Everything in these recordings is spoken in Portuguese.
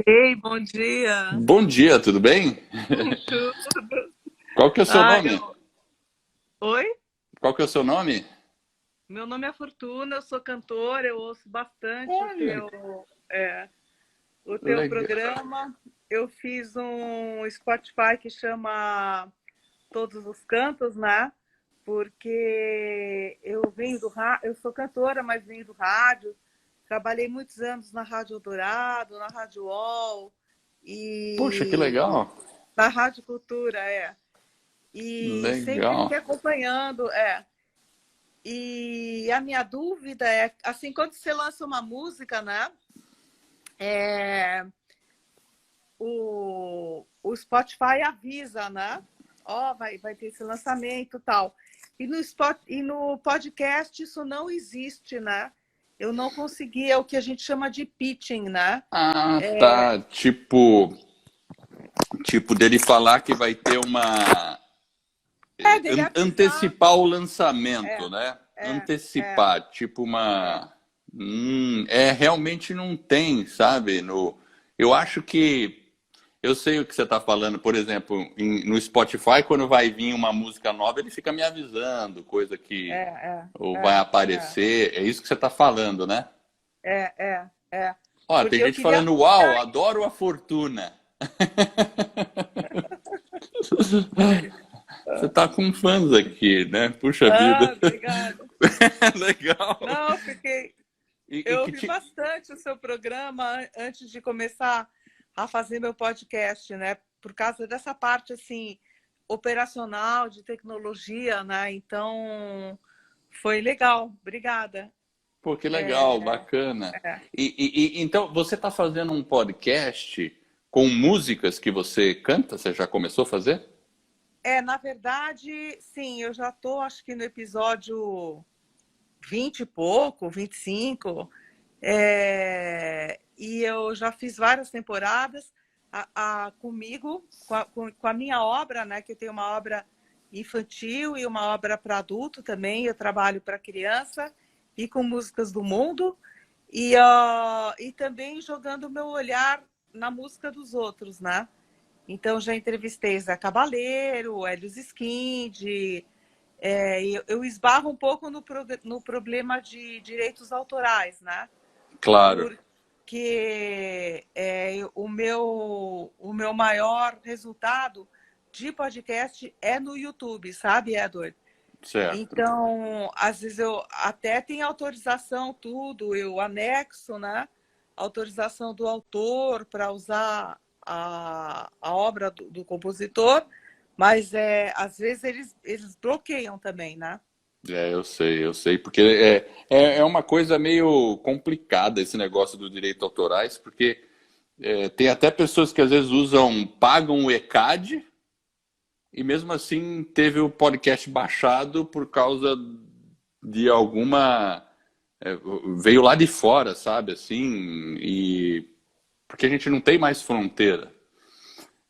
Ei, bom dia. Bom dia, tudo bem? Tudo? Qual que é o seu Ah, nome? Oi? Qual que é o seu nome? Meu nome é Fortuna, eu sou cantora, eu ouço bastante Olha, é, o teu legal. programa. Eu fiz um Spotify que chama Todos os Cantos, né? Porque eu sou cantora, mas venho do rádio. Trabalhei muitos anos na Rádio Eldorado, na Rádio UOL Poxa, que e legal. na Rádio Cultura, é. E sempre Legal. fiquei acompanhando, é. E a minha dúvida é, assim, quando você lança uma música, né? É, o Spotify avisa, né? Ó, vai ter esse lançamento e tal. E no podcast isso não existe, né? Eu não consegui, é o que a gente chama de pitching, né? Ah, tá. Tipo dele falar que vai ter uma É, dele avisar. antecipar o lançamento, É, né? é, é, Antecipar, tipo é. uma realmente não tem, sabe? Eu acho que eu sei o que você está falando, por exemplo, no Spotify, quando vai vir uma música nova, ele fica me avisando, coisa É, que é, ou vai é, é, aparecer. É isso que você está falando, né? é. Ó, tem Porque eu gente queria falando, anunciar. uau, adoro a Fortuna. Você tá com fãs aqui, né? Puxa vida. Ah, obrigada. Legal. Não, fiquei. E Eu que ouvi te... bastante o seu programa antes de começar a fazer meu podcast, né? Por causa dessa parte assim operacional de tecnologia, né? Então foi legal. Obrigada. Pô, que legal, É, bacana. é. Então, você está fazendo um podcast com músicas que você canta? Você já começou a fazer? Na verdade, sim, eu já estou, acho que no episódio 20 e pouco, 25. E eu já fiz várias temporadas comigo, com a minha obra, né? Que eu tenho uma obra infantil e uma obra para adulto também. Eu trabalho para criança e com músicas do mundo. E também jogando o meu olhar na música dos outros, né? Então, já entrevistei Zé Cabaleiro, Helios Skindi. Eu esbarro um pouco no problema de direitos autorais, né? Claro, Porque o meu maior resultado de podcast é no YouTube, sabe, Edward? certo. Então, às vezes eu até tenho autorização, tudo, eu anexo, né? Autorização do autor para usar a obra do compositor, mas às vezes eles bloqueiam também, né? Eu sei, porque é uma coisa meio complicada esse negócio do direito autorais, porque tem até pessoas que às vezes pagam o ECAD e mesmo assim teve o podcast baixado por causa de alguma. Veio lá de fora, sabe, assim, e porque a gente não tem mais fronteira.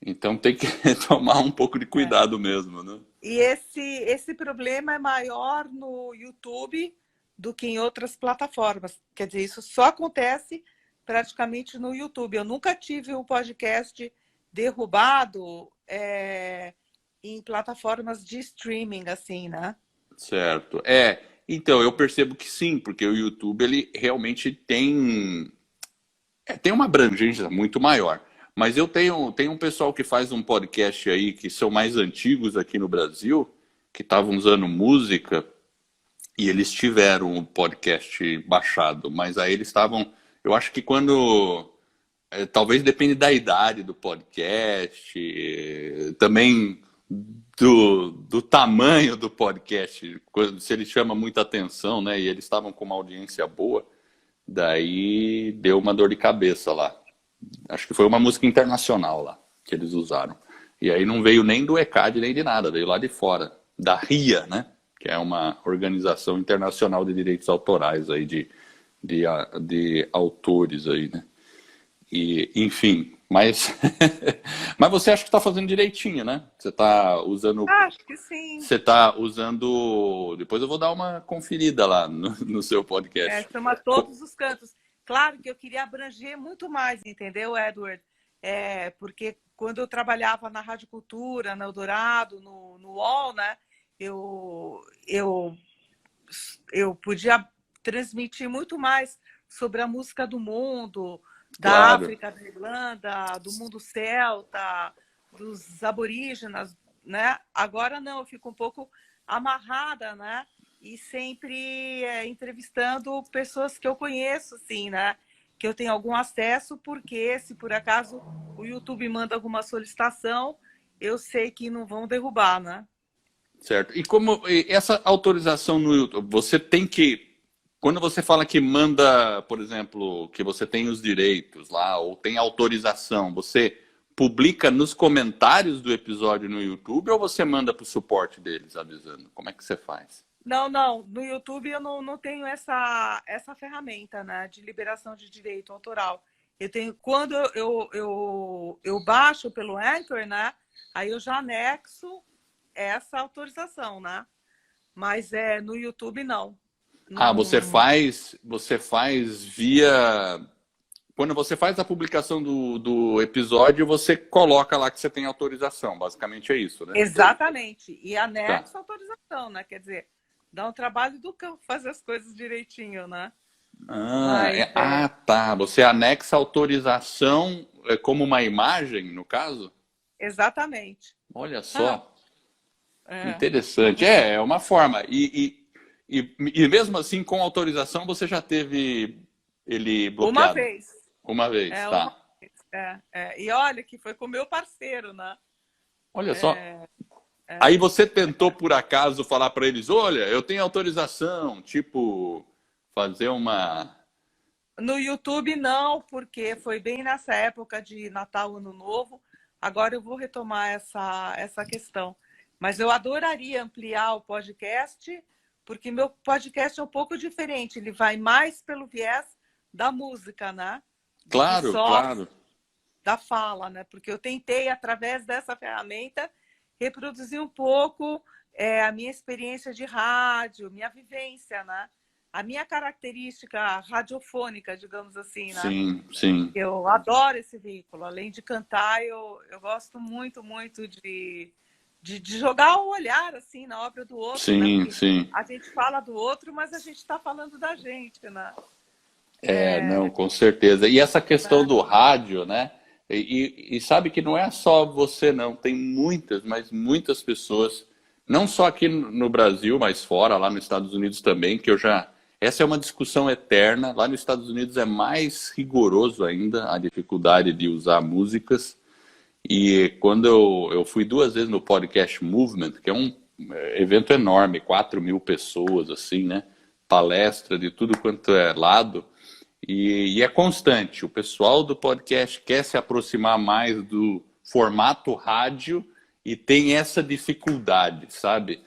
Então tem que tomar um pouco de É. cuidado mesmo, né? E esse problema é maior no YouTube do que em outras plataformas. Quer dizer, isso só acontece praticamente no YouTube. Eu nunca tive um podcast derrubado em plataformas de streaming, assim, né? Certo. Então eu percebo que sim, porque o YouTube ele realmente tem uma abrangência muito maior. Mas tenho um pessoal que faz um podcast aí que são mais antigos aqui no Brasil, que estavam usando música e eles tiveram um podcast baixado, mas aí eles estavam, eu acho que quando talvez depende da idade do podcast, também do tamanho do podcast, se ele chama muita atenção, né? E eles estavam com uma audiência boa, daí deu uma dor de cabeça lá. Acho que foi uma música internacional lá que eles usaram. E aí não veio nem do ECAD nem de nada, veio lá de fora, da RIA, né? Que é uma organização internacional de direitos autorais aí de autores aí, né? E, enfim, mas mas você acha que está fazendo direitinho, né? Acho que sim. Você tá usando, depois eu vou dar uma conferida lá no seu podcast. Chama Todos os Cantos. claro que eu queria abranger muito mais, entendeu, Edward? Porque quando eu trabalhava na Rádio Cultura, no Eldorado, no UOL, né, eu, eu, eu podia transmitir muito mais sobre a música do mundo, da Claro. África, da Irlanda, do mundo celta, dos aborígenas, né? Agora não, eu fico um pouco amarrada, né? E sempre entrevistando pessoas que eu conheço, assim, né? Que eu tenho algum acesso, porque se por acaso o YouTube manda alguma solicitação, eu sei que não vão derrubar, né? Certo. E essa autorização no YouTube, você tem que, quando você fala que manda, por exemplo, que você tem os direitos lá, ou tem autorização, você publica nos comentários do episódio no YouTube ou você manda para o suporte deles avisando? Como é que você faz? Não, não. No YouTube eu não tenho essa ferramenta, né, de liberação de direito autoral. Eu tenho, quando eu baixo pelo Anchor, né, aí eu já anexo essa autorização, né? Mas no YouTube não. Ah, Não. você faz via. Quando você faz a publicação do episódio, você coloca lá que você tem autorização. Basicamente é isso, né? Exatamente. E Tá. anexo a autorização, né? Quer dizer, dá um trabalho do cão fazer as coisas direitinho, né? Mas Tá. Você anexa a autorização como uma imagem, no caso? exatamente. Olha Ah, só, é. interessante. É uma forma. E mesmo assim, com autorização, você já teve ele Uma bloqueado vez. uma vez, Uma tá? vez. E olha que foi com o meu parceiro, né? Olha só. É, Aí você tentou, por acaso, falar para eles: olha, eu tenho autorização, tipo, fazer uma. no YouTube não, porque foi bem nessa época de Natal, Ano Novo. Agora eu vou retomar essa questão. Mas eu adoraria ampliar o podcast, porque meu podcast é um pouco diferente. Ele vai mais pelo viés da música, né? Do que Claro, só claro. da fala, né? Porque eu tentei, através dessa ferramenta, reproduzir um pouco a minha experiência de rádio, minha vivência, né? A minha característica radiofônica, digamos assim, né? Sim, sim. Eu adoro esse veículo. Além de cantar, eu gosto muito, muito de jogar o olhar assim na obra do outro, né? Sim, Porque sim. a gente fala do outro, mas a gente está falando da gente, né? Não, com certeza. E essa questão Né? do rádio, né? E sabe que não é só você, não. Tem muitas, mas muitas pessoas, não só aqui no Brasil, mas fora, lá nos Estados Unidos também, que eu já. Essa é uma discussão eterna. Lá nos Estados Unidos é mais rigoroso ainda a dificuldade de usar músicas. E quando eu fui 2 vezes no Podcast Movement, que é um evento enorme, 4.000 pessoas, assim, né? Palestra de tudo quanto é lado. E é constante. O pessoal do podcast quer se aproximar mais do formato rádio e tem essa dificuldade, sabe?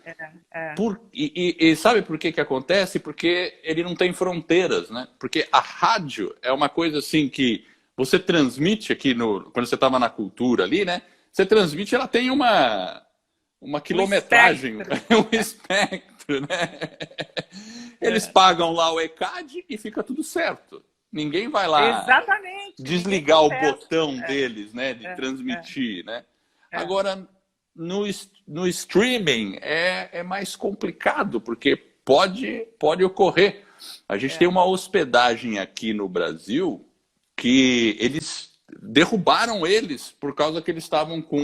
É. E sabe por que acontece? Porque ele não tem fronteiras, né? Porque a rádio é uma coisa assim que você transmite aqui quando você estava na cultura ali, né? Você transmite, ela tem uma O quilometragem, espectro. um espectro, né? Eles É. pagam lá o ECAD e fica tudo certo. Ninguém vai lá Exatamente. Ninguém desligar o contesta. botão deles, né, de É, é, transmitir, né? é, Agora, no streaming é mais complicado, porque pode ocorrer. A gente tem é. uma hospedagem aqui no Brasil que eles derrubaram eles por causa que eles estavam com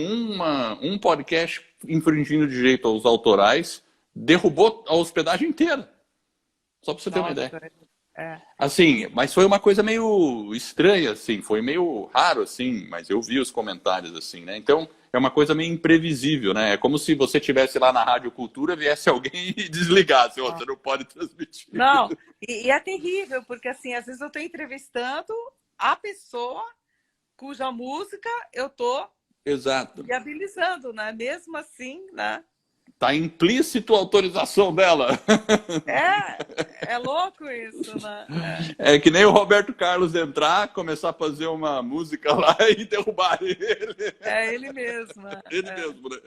um podcast infringindo direito aos autorais, derrubou a hospedagem inteira. Só para você ter uma ideia. Nossa. É. Assim, mas foi uma coisa meio estranha, assim, foi meio raro, assim, mas eu vi os comentários, assim, né? Então, é uma coisa meio imprevisível, né? É como se você tivesse lá na Rádio Cultura, viesse alguém e desligasse, oh, você não pode transmitir. Não, e é terrível, porque assim, às vezes eu estou entrevistando a pessoa cuja música eu estou Exato. viabilizando, né? Mesmo assim, né? Tá implícito a autorização dela. É louco isso, né? É que nem o Roberto Carlos entrar, começar a fazer uma música lá e derrubar ele. É ele mesmo. Ele mesmo, né?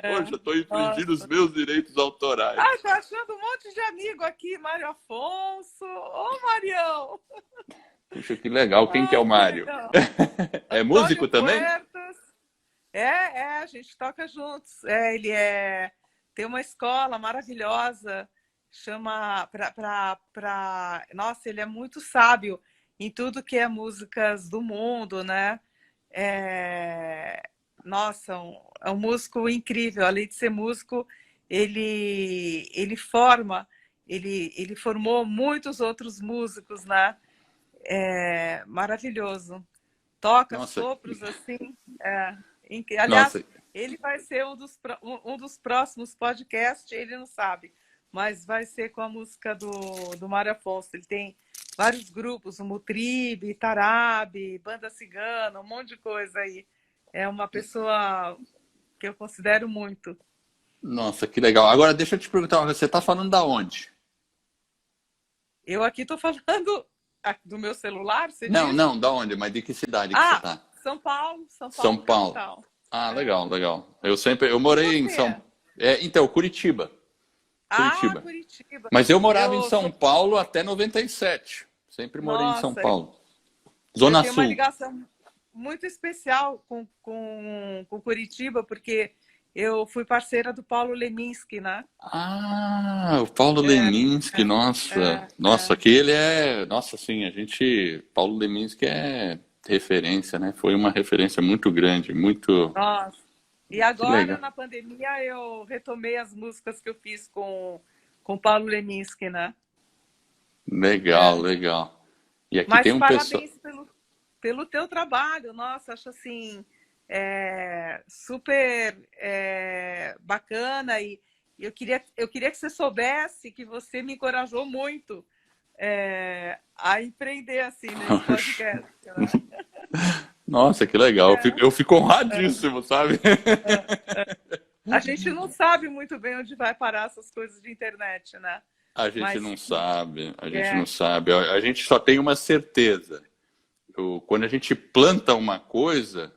É. Poxa, estou infringindo os Nossa. meus direitos autorais. Ah, tô achando um monte de amigo aqui, Mário Afonso. Ô, Marião! Puxa, que legal. Quem que é o Ai, que Mário? legal. É músico Antônio também? Puertas. A gente toca juntos. Tem uma escola maravilhosa, chama Nossa, ele é muito sábio em tudo que é músicas do mundo, né? É, Nossa, é um músico incrível. Além de ser músico, ele forma, ele formou muitos outros músicos, né? Maravilhoso. Toca Nossa, sopros assim. nossa, Aliás, ele vai ser um dos próximos podcasts, ele não sabe, mas vai ser com a música do Mário Afonso. Ele tem vários grupos, o Mutribe, Tarabe, Banda Cigana, um monte de coisa aí. É uma pessoa que eu considero muito. nossa, que legal. Agora deixa eu te perguntar, você está falando da onde? Eu aqui estou falando do meu celular, você Não, diz? não, da onde? Mas de que cidade que você Ah, está? São São Paulo, Paulo. capital. Ah, É. legal, legal. Eu E morei em você? São, então, Curitiba, Ah, Curitiba. Curitiba. Mas eu morava em Eu São sou. Paulo até 97. Sempre morei em São Nossa, Paulo. eu Zona tenho uma Sul. ligação muito especial com Curitiba, porque eu fui parceira do Paulo Leminski, né? Ah, o Paulo É, Leminski, nossa. Nossa, é. aqui ele é. Nossa, assim, a gente. Paulo Leminski é referência, né? Foi uma referência muito grande, muito. Nossa. E Que agora, legal. na pandemia, eu retomei as músicas que eu fiz com o Paulo Leminski, né? Legal, É. legal. E aqui tem Mas um pessoal. parabéns pelo teu trabalho. Nossa, acho assim, super bacana e eu queria que você soubesse que você me encorajou muito a empreender assim nesse podcast, né? Nossa, que legal. É, Eu fico é, honradíssimo, sabe? é. A gente não sabe muito bem onde vai parar essas coisas de internet, né? A gente Mas não sabe, a gente não é, sabe. A gente só tem uma certeza. Quando a gente planta uma coisa,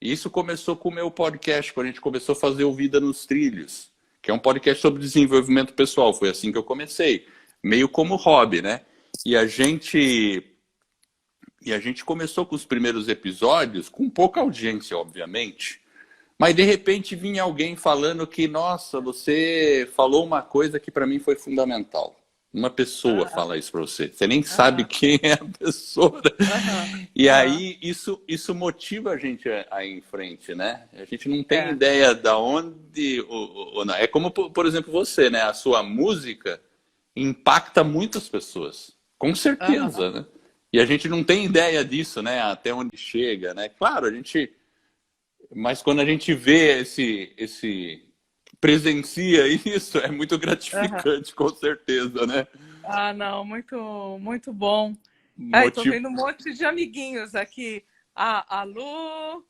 e isso começou com o meu podcast, quando a gente começou a fazer o Vida nos Trilhos, que é um podcast sobre desenvolvimento pessoal. Foi assim que eu comecei, meio como hobby, né? E a gente e a gente começou com os primeiros episódios com pouca audiência, obviamente. Mas de repente vinha alguém falando que, nossa, você falou uma coisa que para mim foi fundamental. Uma pessoa aham, fala isso para você. Você nem sabe aham, quem é a pessoa. aham, E aham, aí isso motiva a gente a ir em frente, né? A gente não tem é, ideia da onde ou não. É como, por exemplo, você, né? A sua música impacta muitas pessoas, com aham, certeza, né? E a gente não tem ideia disso, né? Até onde chega, né? Claro, a gente, mas quando a gente vê esse presencia isso, é muito aham. gratificante, com certeza, né? Ah, não, muito, muito bom. Ai, tô Motiv... vendo um monte de amiguinhos aqui. Ah, alô?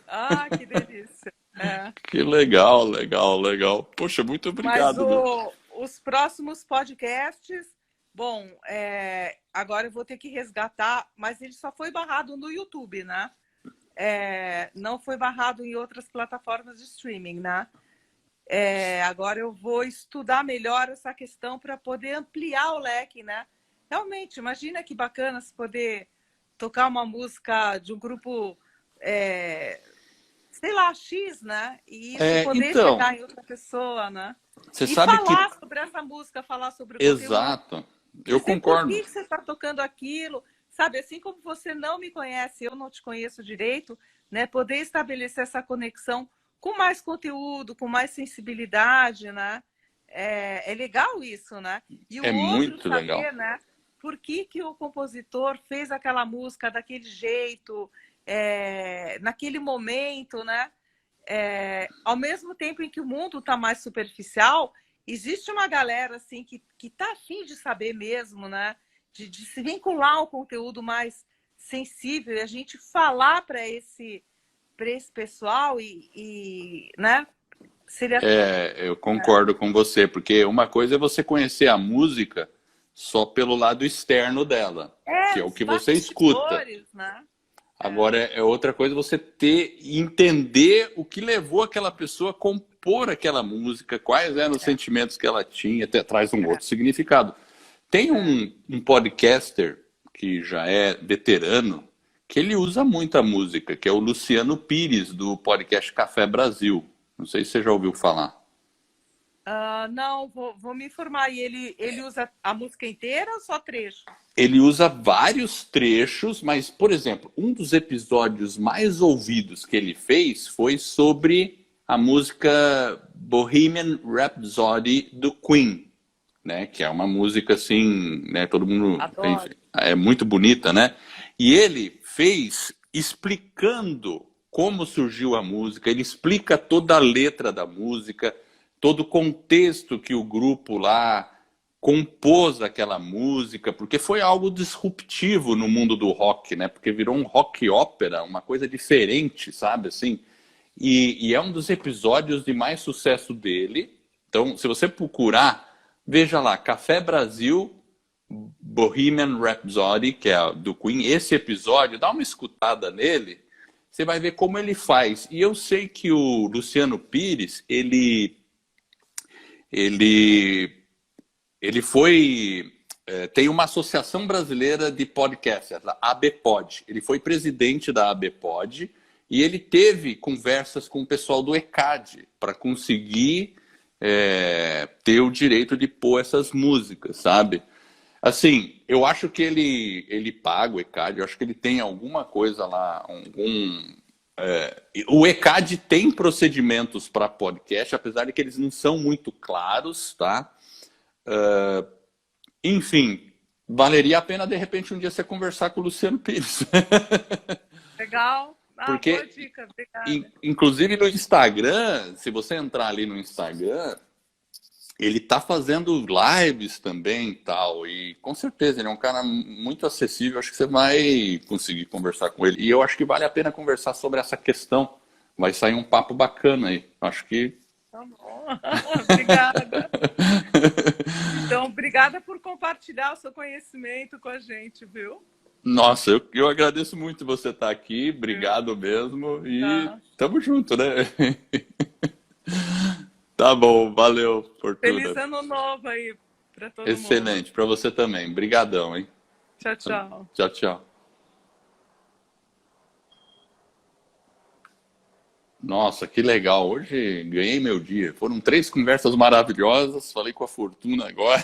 Ah, que delícia. É. Que legal, legal, legal. Poxa, muito Mas obrigado, viu? os próximos podcasts, bom, agora eu vou ter que resgatar, mas ele só foi barrado no YouTube, né? Não foi barrado em outras plataformas de streaming, né? Agora eu vou estudar melhor essa questão para poder ampliar o leque, né? Realmente, imagina que bacana se poder tocar uma música de um grupo, sei lá, X, né? E isso poder Então, chegar em outra pessoa, né? você E sabe que. falar sobre essa música, falar sobre o conteúdo, Exato, eu dizer por concordo. que você está tocando aquilo, sabe? Assim como você não me conhece, eu não te conheço direito, né? Poder estabelecer essa conexão com mais conteúdo, com mais sensibilidade, né? É legal isso, né? E o É outro muito saber, legal. né? Por que o compositor fez aquela música daquele jeito, naquele momento, né? Ao mesmo tempo em que o mundo está mais superficial, existe uma galera assim que tá afim de saber mesmo, né? De se vincular ao conteúdo mais sensível e a gente falar para esse pessoal né? Seria Eu concordo com você, porque uma coisa é você conhecer a música só pelo lado externo dela, que é o os que você escuta. bastidores, né? Agora é outra coisa você ter e entender o que levou aquela pessoa a compor aquela música, quais eram os É, sentimentos que ela tinha, até traz um é, outro significado. Tem é. um podcaster que já é veterano, que ele usa muita música, que é o Luciano Pires, do podcast Café Brasil. Não sei se você já ouviu falar. Não, vou me informar. E ele usa a música inteira ou só trecho? Ele usa vários trechos, mas, por exemplo, um dos episódios mais ouvidos que ele fez foi sobre a música Bohemian Rhapsody do Queen, né? Que é uma música assim, né? Todo mundo Adoro. é muito bonita, né? E ele fez explicando como surgiu a música, ele explica toda a letra da música, todo o contexto que o grupo lá compôs aquela música, porque foi algo disruptivo no mundo do rock, né? Porque virou um rock ópera, uma coisa diferente, sabe? Assim, e é um dos episódios de mais sucesso dele. Então, se você procurar, veja lá, Café Brasil, Bohemian Rhapsody, que é do Queen, esse episódio, dá uma escutada nele, você vai ver como ele faz. E eu sei que o Luciano Pires, ele foi... tem uma associação brasileira de podcasters, a ABPOD. Ele foi presidente da ABPOD e ele teve conversas com o pessoal do ECAD para conseguir ter o direito de pôr essas músicas, sabe? Assim, eu acho que ele paga o ECAD, eu acho que ele tem alguma coisa lá, o ECAD tem procedimentos para podcast, apesar de que eles não são muito claros, tá? Enfim, valeria a pena, de repente, um dia você conversar com o Luciano Pires. Legal. Porque, boa dica, obrigada. inclusive no Instagram, se você entrar ali no Instagram, ele tá fazendo lives também e tal. E com certeza, ele é um cara muito acessível. Acho que você vai conseguir conversar com ele. E eu acho que vale a pena conversar sobre essa questão. Vai sair um papo bacana aí. Acho que... Tá bom. Obrigada. Então, obrigada por compartilhar o seu conhecimento com a gente, viu? Nossa, eu agradeço muito você estar aqui. Obrigado mesmo. E tamo junto, né? Tá bom, valeu, Fortuna. Feliz ano novo aí para todo mundo. Excelente, para você também. Brigadão, hein? Tchau, tchau. Tchau, tchau. Nossa, que legal. Hoje ganhei meu dia. Foram 3 conversas maravilhosas. Falei com a Fortuna agora.